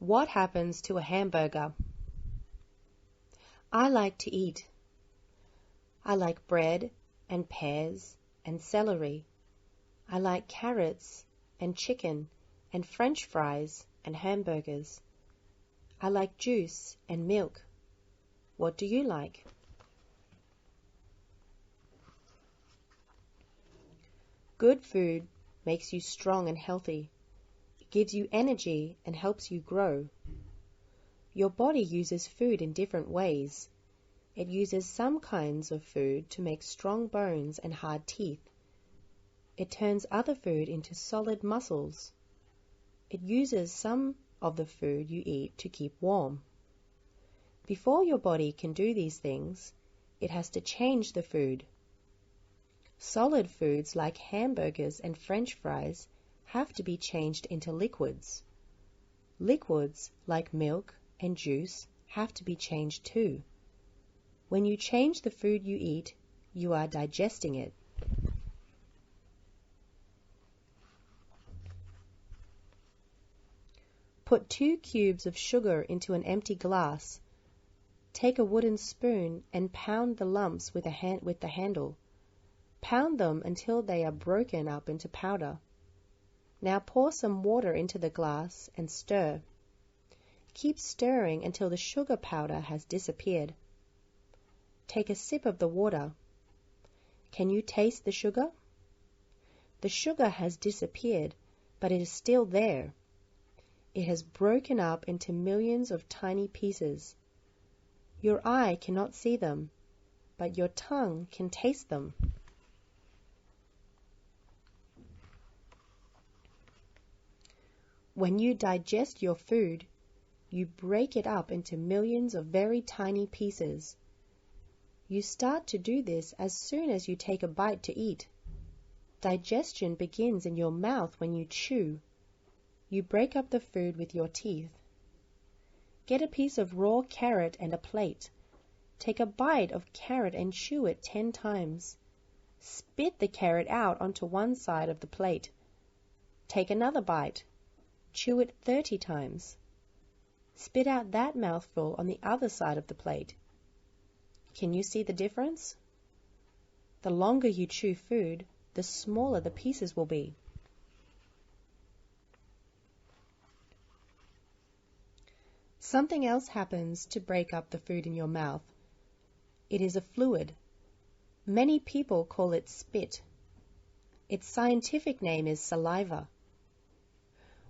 What happens to a hamburger? I like to eat. I like bread and pears and celery. I like carrots and chicken and French fries and hamburgers. I like juice and milk. What do you like? Good food makes you strong and healthy. It gives you energy and helps you grow. Your body uses food in different ways. It uses some kinds of food to make strong bones and hard teeth. It turns other food into solid muscles. It uses some of the food you eat to keep warm. Before your body can do these things, it has to change the food. Solid foods like hamburgers and French fries have to be changed into liquids. Liquids like milk and juice have to be changed too. When you change the food you eat, you are digesting it. Put 2 cubes of sugar into an empty glass. Take a wooden spoon and pound the lumps with the handle. Pound them until they are broken up into powder. Now pour some water into the glass and stir. Keep stirring until the sugar powder has disappeared. Take a sip of the water. Can you taste the sugar? The sugar has disappeared, but it is still there. It has broken up into millions of tiny pieces. Your eye cannot see them, but your tongue can taste them. When you digest your food, you break it up into millions of very tiny pieces. You start to do this as soon as you take a bite to eat. Digestion begins in your mouth when you chew. You break up the food with your teeth. Get a piece of raw carrot and a plate. Take a bite of carrot and chew it 10 times. Spit the carrot out onto one side of the plate. Take another bite. Chew it 30 times. Spit out that mouthful on the other side of the plate. Can you see the difference? The longer you chew food, the smaller the pieces will be. Something else happens to break up the food in your mouth. It is a fluid. Many people call it spit. Its scientific name is saliva.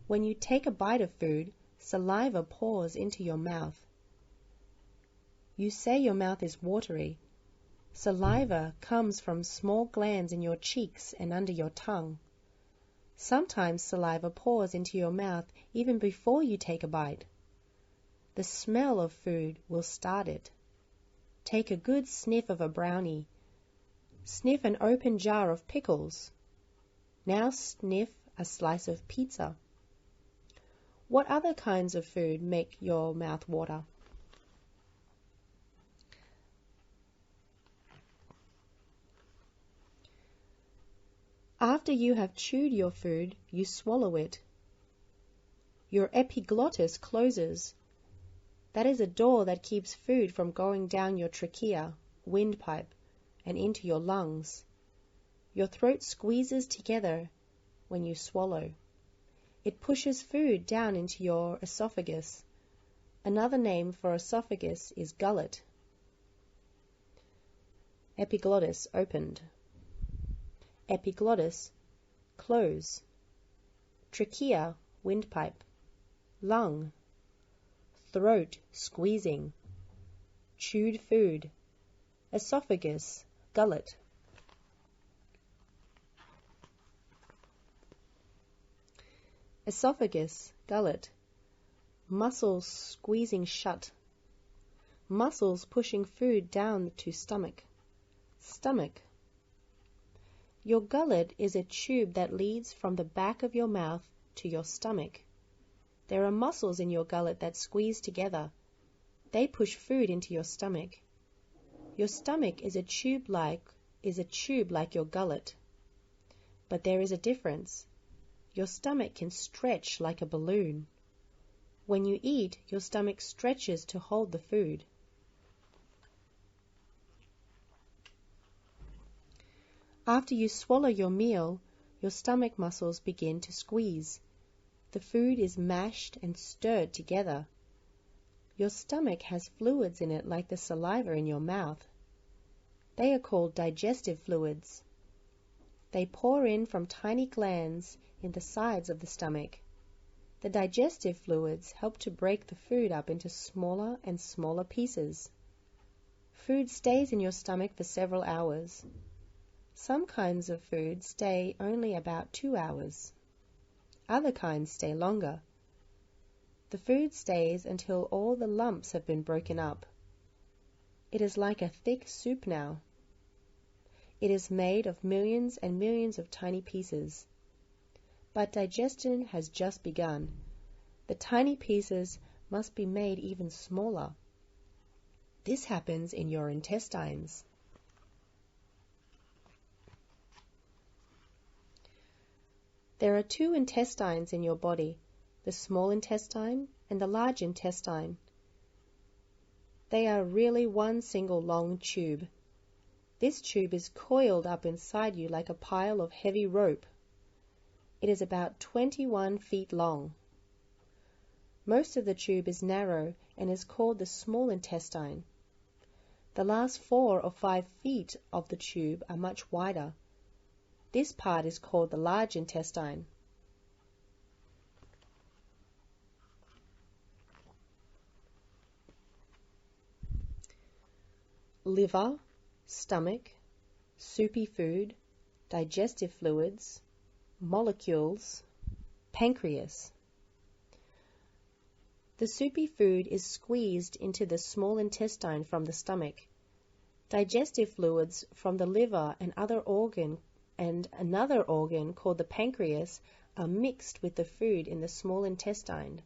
When you take a bite of food, saliva pours into your mouth. You say your mouth is watery. Saliva comes from small glands in your cheeks and under your tongue. Sometimes saliva pours into your mouth even before you take a bite. The smell of food will start it. Take a good sniff of a brownie. Sniff an open jar of pickles. Now sniff a slice of pizza. What other kinds of food make your mouth water? After you have chewed your food, you swallow it. Your epiglottis closes. That is a door that keeps food from going down your trachea, windpipe, and into your lungs. Your throat squeezes together when you swallow. It pushes food down into your esophagus. Another name for esophagus is gullet. Epiglottis opened. Epiglottis close. Trachea, windpipe. Lung. Throat squeezing. Chewed food. Esophagus, gullet. Esophagus, gullet. Muscles squeezing shut. Muscles pushing food down to stomach. Stomach. Your gullet is a tube that leads from the back of your mouth to your stomach. There are muscles in your gullet that squeeze together. They push food into your stomach. Your stomach is a tube like your gullet. But there is a difference. Your stomach can stretch like a balloon. When you eat, your stomach stretches to hold the food. After you swallow your meal, your stomach muscles begin to squeeze. The food is mashed and stirred together. Your stomach has fluids in it like the saliva in your mouth. They are called digestive fluids. They pour in from tiny glands in the sides of the stomach. The digestive fluids help to break the food up into smaller and smaller pieces. Food stays in your stomach for several hours. Some kinds of food stay only about 2 hours. Other kinds stay longer. The food stays until all the lumps have been broken up. It is like a thick soup now. It is made of millions and millions of tiny pieces. But digestion has just begun. The tiny pieces must be made even smaller. This happens in your intestines. There are 2 intestines in your body, the small intestine and the large intestine. They are really one single long tube. This tube is coiled up inside you like a pile of heavy rope. It is about 21 feet long. Most of the tube is narrow and is called the small intestine. The last 4 or 5 feet of the tube are much wider. This part is called the large intestine. Liver, stomach, soupy food, digestive fluids, molecules, pancreas. The soupy food is squeezed into the small intestine from the stomach. Digestive fluids from the liver and another organ called the pancreas are mixed with the food in the small intestine.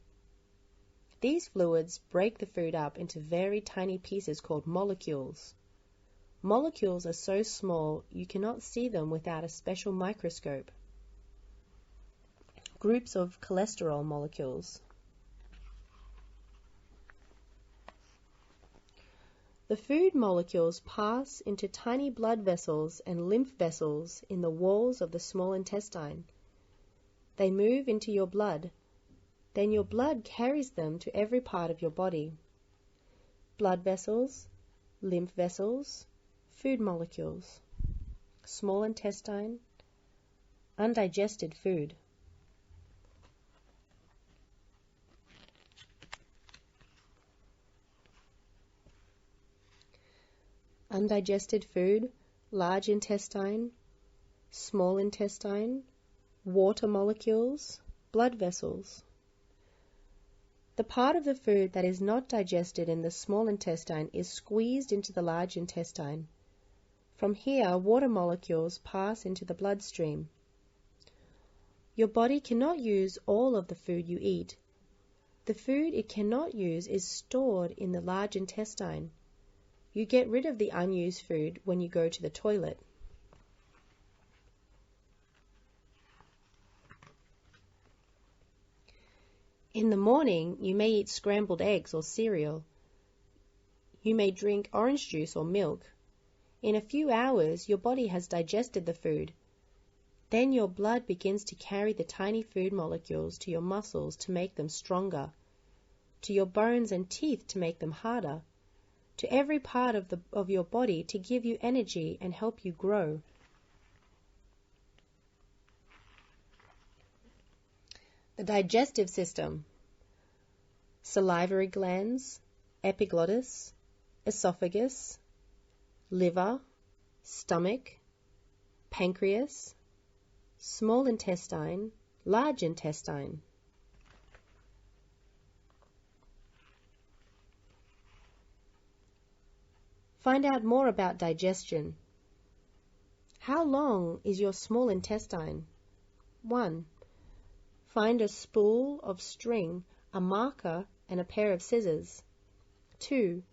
These fluids break the food up into very tiny pieces called molecules. Molecules are so small you cannot see them without a special microscope. Groups of cholesterol molecules. The food molecules pass into tiny blood vessels and lymph vessels in the walls of the small intestine. They move into your blood. Then your blood carries them to every part of your body. Blood vessels, lymph vessels, food molecules, small intestine, undigested food. Undigested food, large intestine, small intestine, water molecules, blood vessels. The part of the food that is not digested in the small intestine is squeezed into the large intestine. From here, water molecules pass into the bloodstream. Your body cannot use all of the food you eat. The food it cannot use is stored in the large intestine. You get rid of the unused food when you go to the toilet. In the morning, you may eat scrambled eggs or cereal. You may drink orange juice or milk. In a few hours, your body has digested the food. Then your blood begins to carry the tiny food molecules to your muscles to make them stronger, to your bones and teeth to make them harder, to every part of your body to give you energy and help you grow. The digestive system: salivary glands, epiglottis, esophagus, liver, stomach, pancreas, small intestine, large intestine. Find out more about digestion. How long is your small intestine? 1. Find a spool of string, a marker, and a pair of scissors. 2.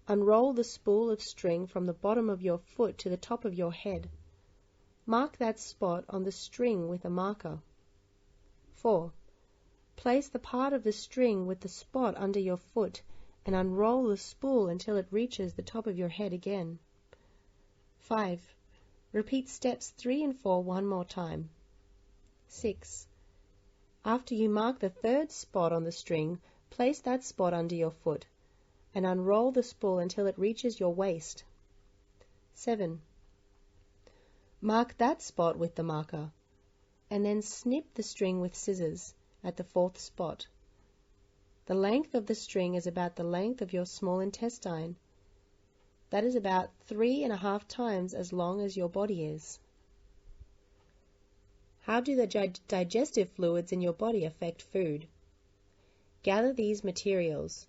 Unroll the spool of string from the bottom of your foot to the top of your head. Mark that spot on the string with a marker. 4. Place the part of the string with the spot under your foot and unroll the spool until it reaches the top of your head again. 5. Repeat steps 3 and 4 one more time. 6. After you mark the third spot on the string, place that spot under your foot and unroll the spool until it reaches your waist. 7. Mark that spot with the marker and then snip the string with scissors at the fourth spot. The length of the string is about the length of your small intestine. That is about 3.5 times as long as your body is. How do the digestive fluids in your body affect food? Gather these materials: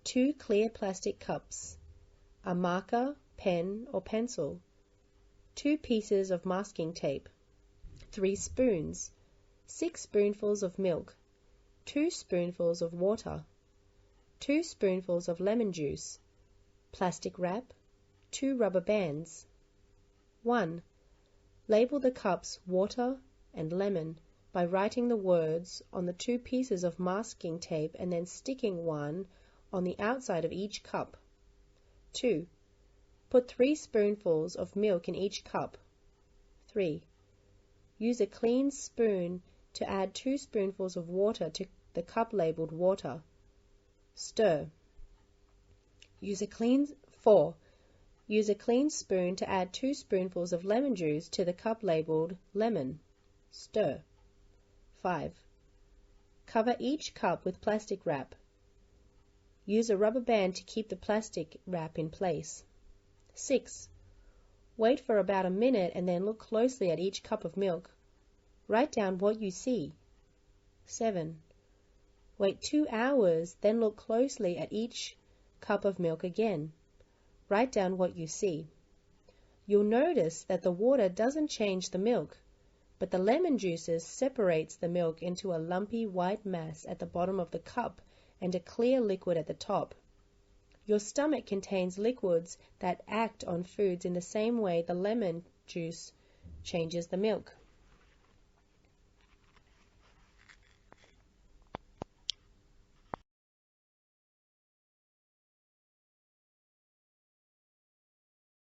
2 clear plastic cups, a marker, pen or pencil, 2 pieces of masking tape, 3 spoons, 6 spoonfuls of milk, 2 spoonfuls of water, 2 spoonfuls of lemon juice, plastic wrap, 2 rubber bands. 1. Label the cups water and lemon by writing the words on the 2 pieces of masking tape and then sticking one on the outside of each cup. 2. Put 3 spoonfuls of milk in each cup. 3. Use a clean spoon to add 2 spoonfuls of water to the cup labeled water. Stir. 4. Use a clean spoon to add 2 spoonfuls of lemon juice to the cup labeled lemon. Stir. 5. Cover each cup with plastic wrap. Use a rubber band to keep the plastic wrap in place. 6. Wait for about a minute and then look closely at each cup of milk. Write down what you see. 7. Wait 2 hours, then look closely at each cup of milk again. Write down what you see. You'll notice that the water doesn't change the milk, but the lemon juices separates the milk into a lumpy white mass at the bottom of the cup and a clear liquid at the top. Your stomach contains liquids that act on foods in the same way the lemon juice changes the milk.